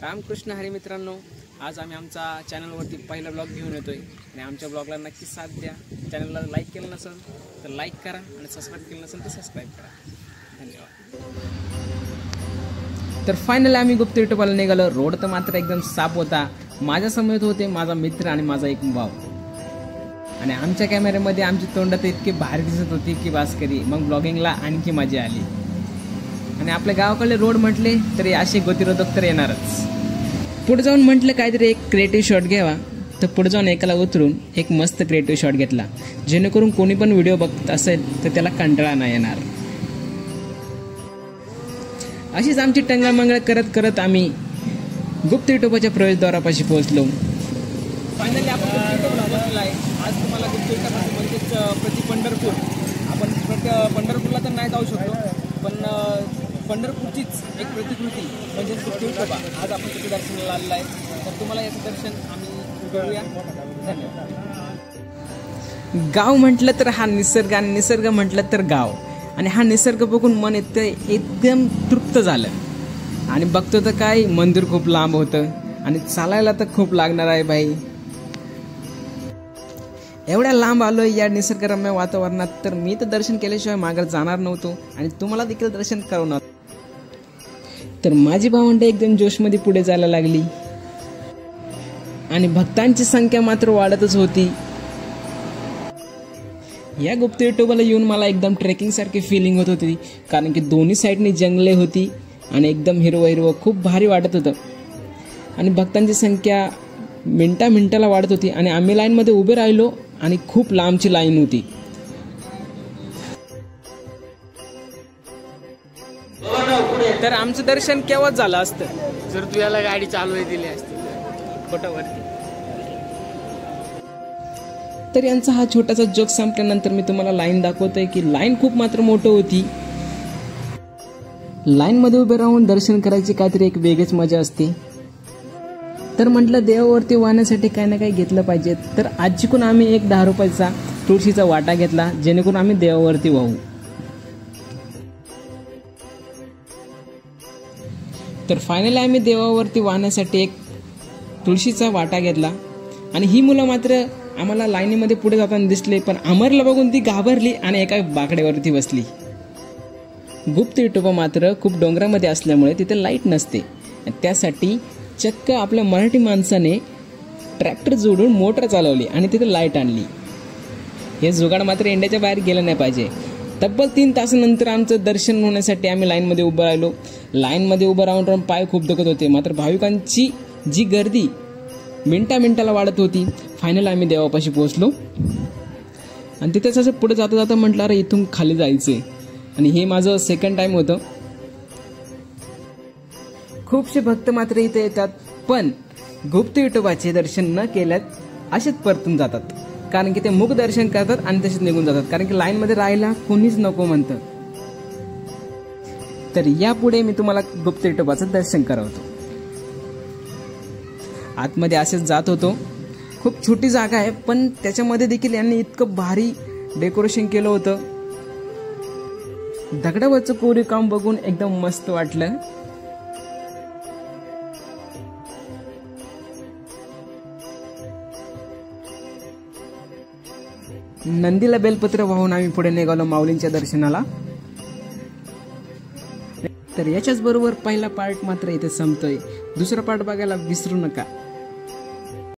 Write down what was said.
रामकृष्ण हरी मित्रांनो, आज आम्ही आमचा चॅनलवरती पहिला ब्लॉग घेऊन येतोय आणि आमच्या ब्लॉगला नक्की साथ द्या। चॅनलला लाईक केलं नसेल तर लाईक करा आणि सबस्क्राइब केलं नसेल तर सबस्क्राइब करा। धन्यवाद। तर फायनली आम्ही गुप्त युट्यूबला निघालो। रोड तर मात्र एकदम साफ होता। माझ्या समोर होते माझा मित्र आणि माझा एक भाऊ आणि आमच्या कॅमेऱ्यामध्ये आमची तोंड तर इतकी भारी दिसत होती की बास करी। मग ब्लॉगिंगला आणखी मजा आली आणि आपल्या गावाकडले रोड म्हटले तरी असे गतिरोधक तर येणारच। पुढे जाऊन म्हटलं काहीतरी एक क्रिएटिव्ह शॉट घ्यावा, तर पुढे जाऊन एकाला उतरून एक मस्त क्रिएटिव्ह शॉट घेतला, जेणेकरून कोणी पण व्हिडिओ बघत असेल तर त्याला कंटाळा नाही येणार। अशीच आमची टंगळमंगळ करत करत आम्ही गुप्त युट्यूबच्या प्रवेशद्वारापाशी पोहोचलो। फायनली आपण आज तुम्हाला गुप्त युट्यूब म्हणजेच प्रति पंढरपूर, आपण पंढरपूरला तर नाही जाऊ शकतो पण पंढरपूरचीच एक प्रतिकृती म्हणजे गुप्त युट्यूब आज आपण तिथे दर्शनाला आलेला आहे। तर तुम्हाला याचं दर्शन आम्ही करूया। धन्यवाद। गाव म्हटलं तर हा निसर्ग आणि निसर्ग म्हटलं तर गाव, आणि हा निसर्ग बघून मन एकदम तृप्त झालं। आणि बघतो तर काय मंदिर खूप लांब होतं आणि चालायला तर खूप लागणार आहे भाई। एवढ्या लांब आलोय या निसर्गरम्य वातावरणात, तर मी तर दर्शन केल्याशिवाय मागे जाणार नव्हतो आणि तुम्हाला देखील दर्शन करवणार। तर माझी भावंडे एकदम जोशमध्ये पुढे जायला लागली आणि भक्तांची संख्या मात्र वाढतच होती। या गुप्त युट्यूबला येऊन मला एकदम ट्रेकिंग सारखी फिलिंग होत होती, कारण की दोन्ही साईडनी जंगले होती आणि एकदम हिरवं हिरवं खूप भारी वाटत होतं। आणि भक्तांची संख्या मिनिटाला वाढत होती आणि आम्ही लाईनमध्ये उभे राहिलो आणि खूप लांबची लाईन होती। तर आमचं दर्शन केव्हाच झालं असतं जर तू याला गाडी चालवायला दिली असती फोटोवरती। तर यांचा हा छोटासा जोक संपल्यानंतर मी तुम्हाला लाईन दाखवतोय की लाईन खूप मात्र मोठी होती। लाईन मध्ये उभे राहून दर्शन करायची काहीतरी एक वेगळीच मजा असते। तर म्हटलं देवावरती वाहण्यासाठी काही ना काही घेतलं पाहिजे, तर आज जिकून आम्ही एक 10 रुपयाचा तुळशीचा वाटा घेतला, जेणेकरून आम्ही देवावरती वाहू। तर फायनली आम्ही देवावरती वाहण्यासाठी एक तुळशीचा वाटा घेतला आणि ही मुलं मात्र आम्हाला लाईनीमध्ये पुढे जाताना दिसले, पण अमरला बघून ती घाबरली आणि एका बाकड्यावरती बसली। गुप्त युट्यूब मात्र खूप डोंगरामध्ये असल्यामुळे तिथे लाईट नसते, त्यासाठी चक्क आपल्या मराठी माणसाने ट्रॅक्टर जोडून मोटर चालवली आणि तिथे लाईट आणली। हे जुगाड मात्र इंडियाच्या बाहेर गेलं नाही पाहिजे। तब्बल 3 तासानंतर आमचं दर्शन होण्यासाठी आम्ही लाईनमध्ये उभं राहिलो। लाईनमध्ये उभं राहून पाय खूप दुखत होते, मात्र भाविकांची जी गर्दी मिनिटाला वाढत होती। फायनल आम्ही देवापाशी पोहोचलो आणि तिथेच असं पुढे जाता जाता म्हटलं अरे इथून खाली जायचंय, आणि हे माझं सेकंड टाइम होतं। खूपसे भक्त मात्र इथे येतात, पण गुप्त युट्यूबाचे दर्शन न केल्यात असेच परतून जातात, कारण की ते मुख दर्शन करतात आणि तसेच निघून जातात, कारण की लाईन मध्ये राहायला कोणीच नको म्हणतं। तर यापुढे मी तुम्हाला गुप्त युट्यूबाचं दर्शन करवतो। आतमध्ये असेच जात होतो। खूप छोटी जागा आहे, पण त्याच्यामध्ये देखील यांनी इतकं भारी डेकोरेशन केलं होतं। दगडावरचं कोरीव काम बघून एकदम मस्त वाटलं। नंदीला बेलपत्र वाहून आम्ही पुढे निघालो माऊलींच्या दर्शनाला। तर याच्याच बरोबर पहिला पार्ट मात्र इथे संपतोय। दुसरा पार्ट बघायला विसरू नका।